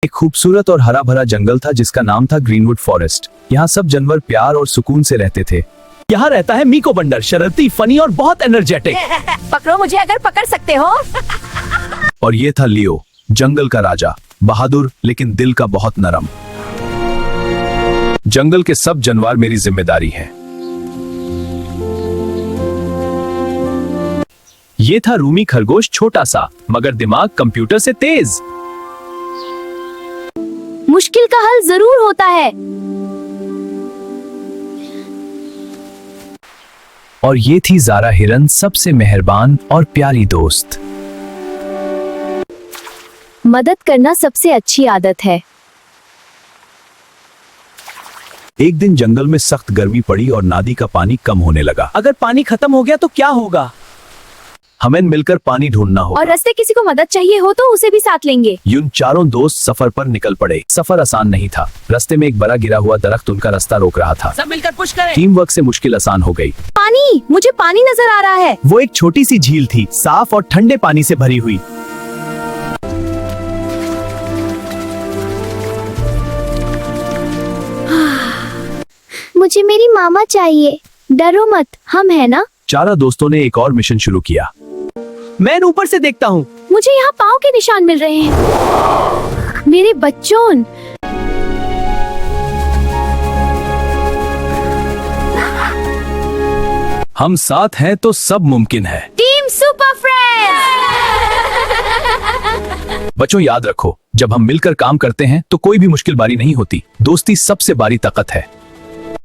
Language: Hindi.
एक खूबसूरत और हरा भरा जंगल था जिसका नाम था ग्रीनवुड फॉरेस्ट। यहाँ सब जानवर प्यार और सुकून से रहते थे। यहाँ रहता है मीको बंदर, शरारती, फनी और बहुत एनर्जेटिक। पकड़ो मुझे अगर पकड़ सकते हो। और ये था लियो, जंगल का राजा, बहादुर लेकिन दिल का बहुत नरम। जंगल के सब जानवर मेरी जिम्मेदारी है। ये था रूमी खरगोश, छोटा सा मगर दिमाग कंप्यूटर से तेज। मुश्किल का हल जरूर होता है। और ये थी ज़ारा हिरन, सबसे मेहरबान और प्यारी दोस्त। मदद करना सबसे अच्छी आदत है। एक दिन जंगल में सख्त गर्मी पड़ी और नदी का पानी कम होने लगा। अगर पानी खत्म हो गया तो क्या होगा? हमें मिलकर पानी ढूंढना होगा। और रास्ते किसी को मदद चाहिए हो तो उसे भी साथ लेंगे। यूं चारों दोस्त सफर पर निकल पड़े। सफर आसान नहीं था। रास्ते में एक बड़ा गिरा हुआ दरख्त उनका रास्ता रोक रहा था। सब मिलकर पुश करें। टीम वर्क से मुश्किल आसान हो गई। पानी, मुझे पानी नजर आ रहा है। वो एक छोटी सी झील थी, साफ और ठंडे पानी से भरी हुई। मुझे मेरी मामा चाहिए। डरो मत, हम है ना। चारों दोस्तों ने एक और मिशन शुरू किया। मैं ऊपर से देखता हूँ। मुझे यहाँ पाँव के निशान मिल रहे हैं। मेरे बच्चों। हम साथ हैं तो सब मुमकिन है। Team super friends. बच्चों याद रखो, जब हम मिलकर काम करते हैं तो कोई भी मुश्किल बारी नहीं होती। दोस्ती सबसे बड़ी ताकत है।